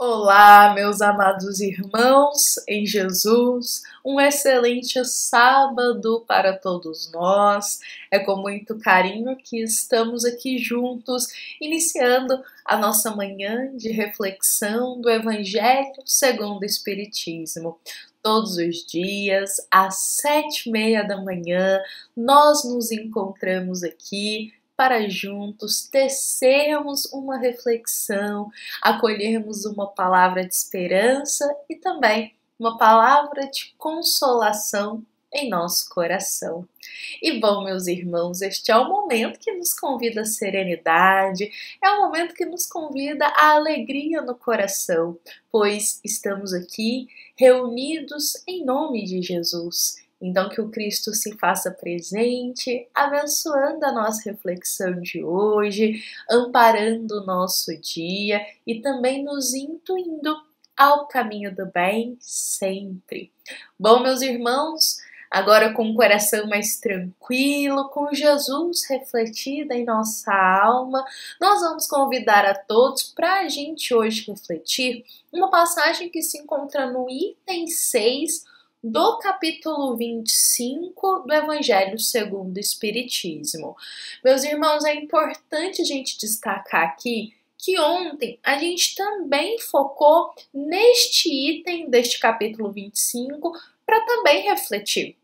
Olá, meus amados irmãos em Jesus, um excelente sábado para todos nós. É com muito carinho que estamos aqui juntos, iniciando a nossa manhã de reflexão do Evangelho segundo o Espiritismo. Todos os dias, às 7h30 da manhã, nós nos encontramos aqui para juntos tecermos uma reflexão, acolhermos uma palavra de esperança e também uma palavra de consolação em nosso coração. E bom, meus irmãos, este é o momento que nos convida à serenidade, é o momento que nos convida à alegria no coração, pois estamos aqui reunidos em nome de Jesus. Então que o Cristo se faça presente, abençoando a nossa reflexão de hoje, amparando o nosso dia e também nos intuindo ao caminho do bem sempre. Bom, meus irmãos, agora com o coração mais tranquilo, com Jesus refletido em nossa alma, nós vamos convidar a todos para a gente hoje refletir uma passagem que se encontra no item 6 do capítulo 25 do Evangelho segundo o Espiritismo. Meus irmãos, é importante a gente destacar aqui que ontem a gente também focou neste item deste capítulo 25 para também refletir.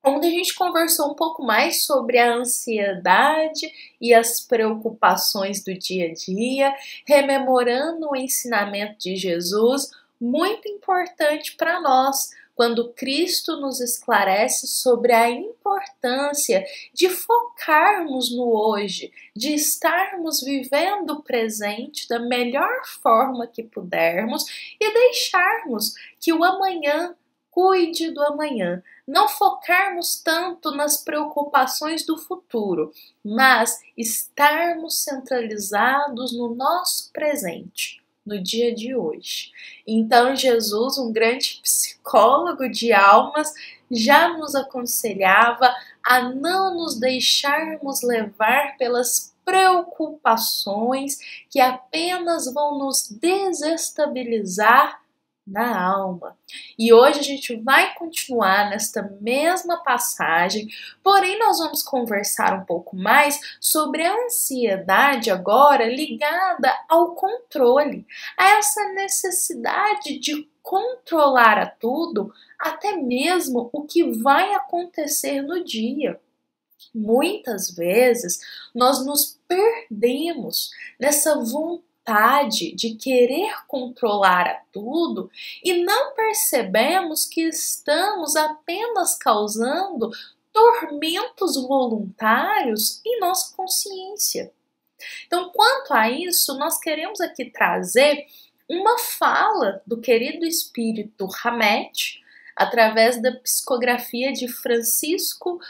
Onde a gente conversou um pouco mais sobre a ansiedade e as preocupações do dia a dia, rememorando o ensinamento de Jesus, muito importante para nós, quando Cristo nos esclarece sobre a importância de focarmos no hoje, de estarmos vivendo o presente da melhor forma que pudermos e deixarmos que o amanhã cuide do amanhã. Não focarmos tanto nas preocupações do futuro, mas estarmos centralizados no nosso presente, no dia de hoje. Então Jesus, um grande psicólogo de almas, já nos aconselhava a não nos deixarmos levar pelas preocupações que apenas vão nos desestabilizar na alma. E hoje a gente vai continuar nesta mesma passagem, porém nós vamos conversar um pouco mais sobre a ansiedade agora ligada ao controle, a essa necessidade de controlar a tudo, até mesmo o que vai acontecer no dia. Muitas vezes nós nos perdemos nessa vontade de querer controlar a tudo e não percebemos que estamos apenas causando tormentos voluntários em nossa consciência. Então, quanto a isso, nós queremos aqui trazer uma fala do querido espírito Hamed, através da psicografia de Francisco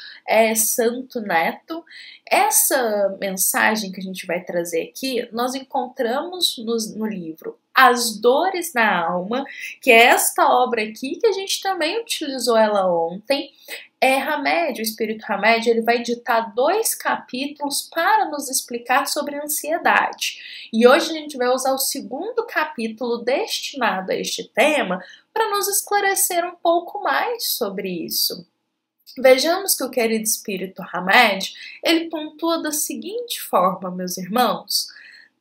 Santo Neto. Essa mensagem que a gente vai trazer aqui, nós encontramos no livro As Dores da Alma, que é esta obra aqui, que a gente também utilizou ela ontem. Hamed, o espírito Hamed, ele vai ditar 2 capítulos para nos explicar sobre a ansiedade. E hoje a gente vai usar o 2º capítulo destinado a este tema para nos esclarecer um pouco mais sobre isso. Vejamos que o querido espírito Hamed, ele pontua da seguinte forma, meus irmãos: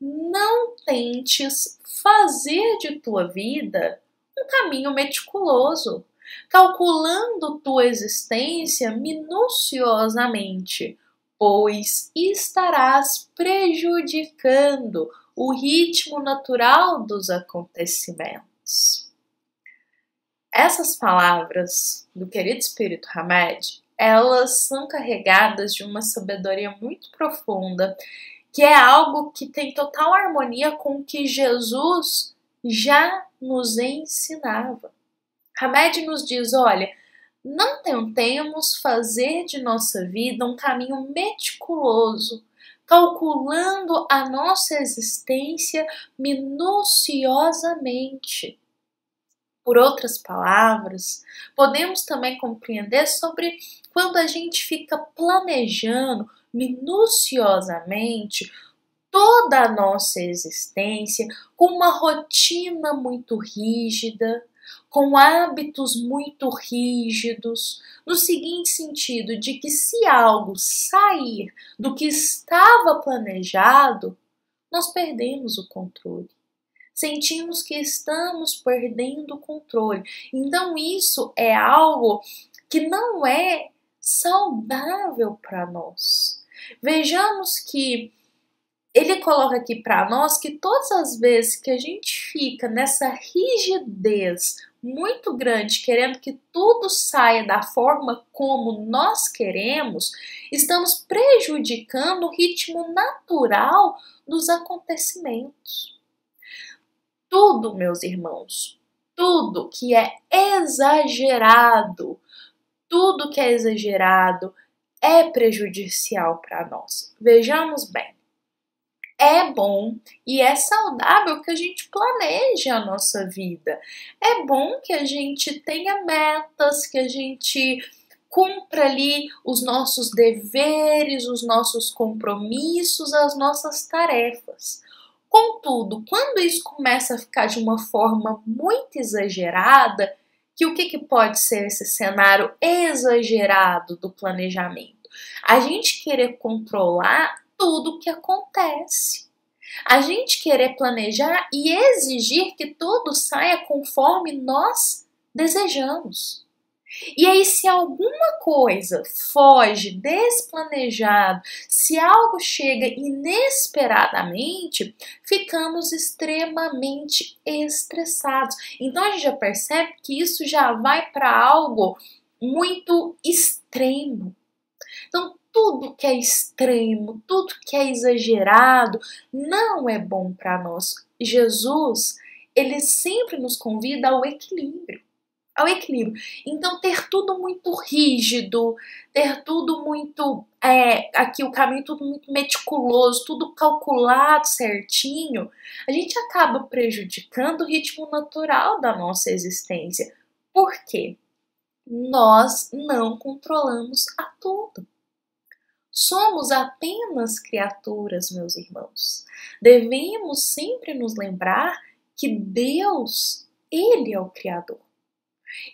não tentes fazer de tua vida um caminho meticuloso, calculando tua existência minuciosamente, pois estarás prejudicando o ritmo natural dos acontecimentos. Essas palavras do querido espírito Hamed, elas são carregadas de uma sabedoria muito profunda, que é algo que tem total harmonia com o que Jesus já nos ensinava. Hamed nos diz, olha, não tentemos fazer de nossa vida um caminho meticuloso, calculando a nossa existência minuciosamente. Por outras palavras, podemos também compreender sobre quando a gente fica planejando minuciosamente toda a nossa existência com uma rotina muito rígida, com hábitos muito rígidos, no seguinte sentido de que se algo sair do que estava planejado, nós perdemos o controle. Sentimos que estamos perdendo o controle. Então isso é algo que não é saudável para nós. Vejamos que ele coloca aqui para nós que todas as vezes que a gente fica nessa rigidez muito grande, querendo que tudo saia da forma como nós queremos, estamos prejudicando o ritmo natural dos acontecimentos. Tudo, meus irmãos, tudo que é exagerado, é prejudicial para nós. Vejamos bem. É bom e é saudável que a gente planeje a nossa vida. É bom que a gente tenha metas, que a gente cumpra ali os nossos deveres, os nossos compromissos, as nossas tarefas. Contudo, quando isso começa a ficar de uma forma muito exagerada, o que pode ser esse cenário exagerado do planejamento? A gente querer controlar tudo o que acontece. A gente querer planejar e exigir que tudo saia conforme nós desejamos. E aí, se alguma coisa foge desse planejado, se algo chega inesperadamente, ficamos extremamente estressados. Então a gente já percebe que isso já vai para algo muito extremo. Então, tudo que é extremo, tudo que é exagerado, não é bom para nós. Jesus, ele sempre nos convida ao equilíbrio. Então, ter tudo muito rígido, ter tudo muito, aqui o caminho tudo muito meticuloso, tudo calculado certinho, a gente acaba prejudicando o ritmo natural da nossa existência. Por quê? Nós não controlamos a tudo. Somos apenas criaturas, meus irmãos. Devemos sempre nos lembrar que Deus, Ele é o Criador.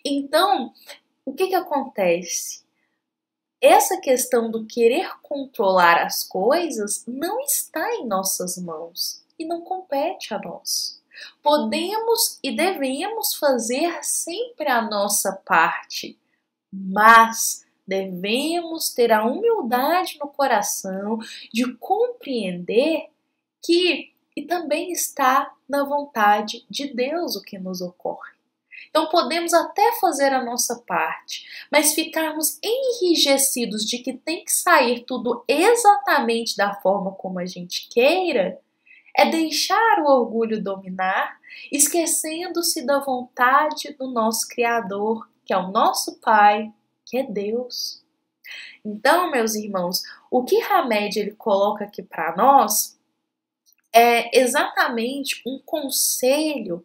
Então, o que acontece? Essa questão do querer controlar as coisas não está em nossas mãos e não compete a nós. Podemos e devemos fazer sempre a nossa parte, mas devemos ter a humildade no coração de compreender que e também está na vontade de Deus o que nos ocorre. Então podemos até fazer a nossa parte, mas ficarmos enrijecidos de que tem que sair tudo exatamente da forma como a gente queira, é deixar o orgulho dominar, esquecendo-se da vontade do nosso Criador, que é o nosso Pai, que é Deus. Então, meus irmãos, o que Hamed ele coloca aqui para nós é exatamente um conselho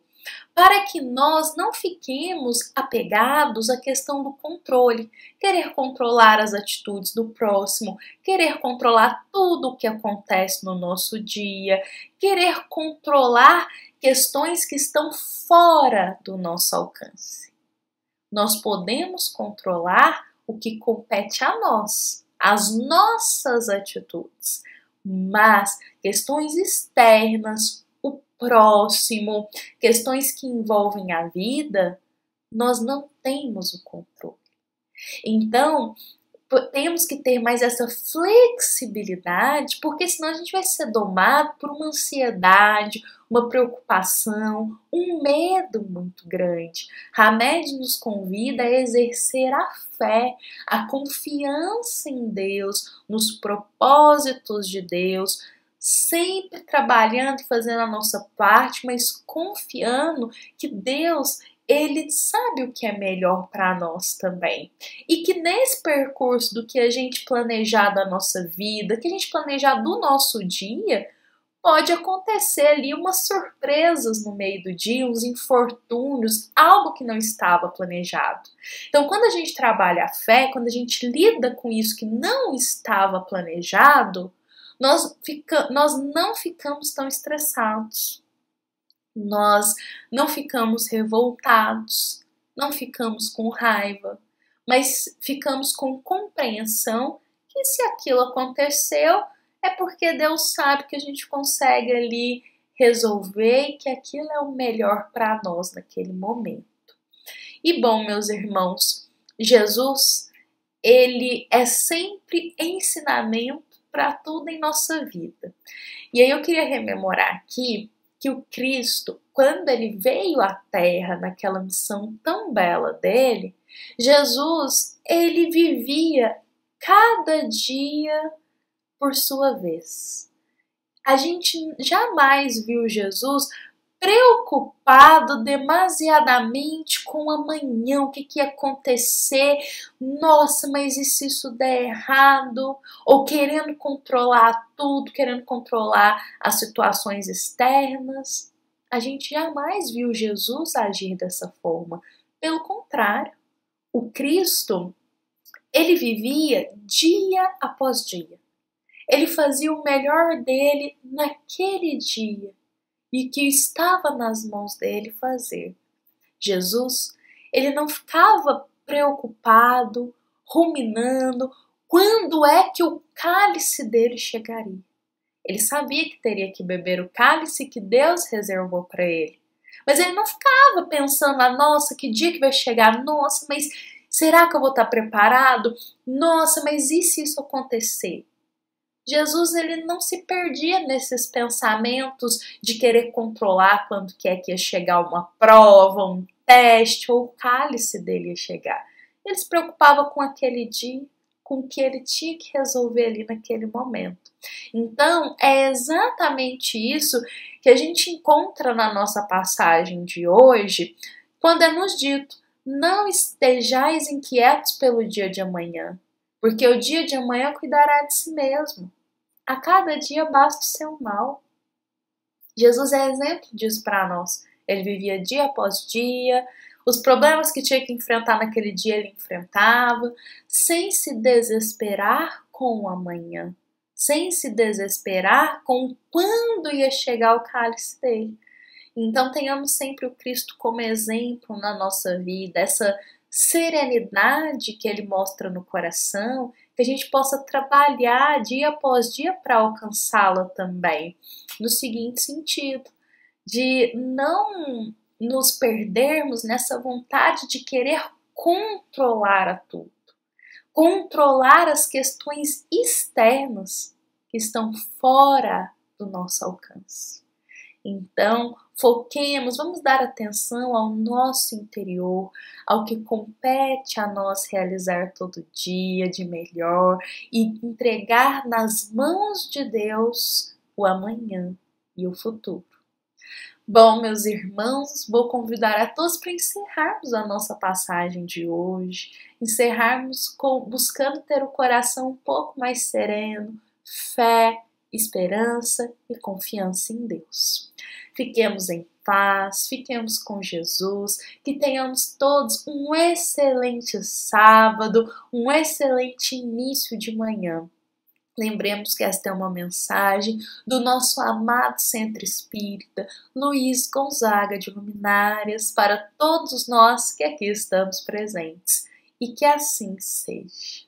para que nós não fiquemos apegados à questão do controle, querer controlar as atitudes do próximo, querer controlar tudo o que acontece no nosso dia, querer controlar questões que estão fora do nosso alcance. Nós podemos controlar o que compete a nós, as nossas atitudes, mas questões externas, o próximo, questões que envolvem a vida, nós não temos o controle. Então, temos que ter mais essa flexibilidade, porque senão a gente vai ser domado por uma ansiedade, uma preocupação, um medo muito grande. Hamed nos convida a exercer a fé, a confiança em Deus, nos propósitos de Deus, sempre trabalhando e fazendo a nossa parte, mas confiando que Deus Ele sabe o que é melhor para nós também. E que nesse percurso do que a gente planejar da nossa vida, que a gente planejar do nosso dia, pode acontecer ali umas surpresas no meio do dia, uns infortúnios, algo que não estava planejado. Então, quando a gente trabalha a fé, quando a gente lida com isso que não estava planejado, nós não ficamos tão estressados, nós não ficamos revoltados, não ficamos com raiva, mas ficamos com compreensão que se aquilo aconteceu é porque Deus sabe que a gente consegue ali resolver e que aquilo é o melhor para nós naquele momento. E bom, meus irmãos, Jesus, ele é sempre ensinamento para tudo em nossa vida. E aí eu queria rememorar aqui que o Cristo, quando ele veio à Terra naquela missão tão bela dele, Jesus, ele vivia cada dia por sua vez. A gente jamais viu Jesus preocupado demasiadamente com o amanhã, o que ia acontecer, nossa, mas e se isso der errado? Ou querendo controlar tudo, querendo controlar as situações externas. A gente jamais viu Jesus agir dessa forma. Pelo contrário, o Cristo, ele vivia dia após dia. Ele fazia o melhor dele naquele dia e que estava nas mãos dele fazer. Jesus, ele não ficava preocupado, ruminando quando é que o cálice dele chegaria. Ele sabia que teria que beber o cálice que Deus reservou para ele. Mas ele não ficava pensando, nossa, que dia que vai chegar? Nossa, mas será que eu vou estar preparado? Nossa, mas e se isso acontecer? Jesus, ele não se perdia nesses pensamentos de querer controlar quando que ia chegar uma prova, um teste ou o cálice dele ia chegar. Ele se preocupava com aquele dia, com o que ele tinha que resolver ali naquele momento. Então, é exatamente isso que a gente encontra na nossa passagem de hoje, quando é nos dito: não estejais inquietos pelo dia de amanhã, porque o dia de amanhã cuidará de si mesmo. A cada dia basta o seu mal. Jesus é exemplo disso para nós. Ele vivia dia após dia, os problemas que tinha que enfrentar naquele dia ele enfrentava, sem se desesperar com o amanhã, sem se desesperar com quando ia chegar o cálice dele. Então tenhamos sempre o Cristo como exemplo na nossa vida, essa serenidade que ele mostra no coração, que a gente possa trabalhar dia após dia para alcançá-la também, no seguinte sentido, de não nos perdermos nessa vontade de querer controlar a tudo, controlar as questões externas que estão fora do nosso alcance. Então, foquemos, vamos dar atenção ao nosso interior, ao que compete a nós realizar todo dia de melhor e entregar nas mãos de Deus o amanhã e o futuro. Bom, meus irmãos, vou convidar a todos para encerrarmos a nossa passagem de hoje, encerrarmos buscando ter o coração um pouco mais sereno, fé, esperança e confiança em Deus. Fiquemos em paz, fiquemos com Jesus, que tenhamos todos um excelente sábado, um excelente início de manhã. Lembremos que esta é uma mensagem do nosso amado Centro Espírita Luiz Gonzaga de Luminárias para todos nós que aqui estamos presentes. E que assim seja.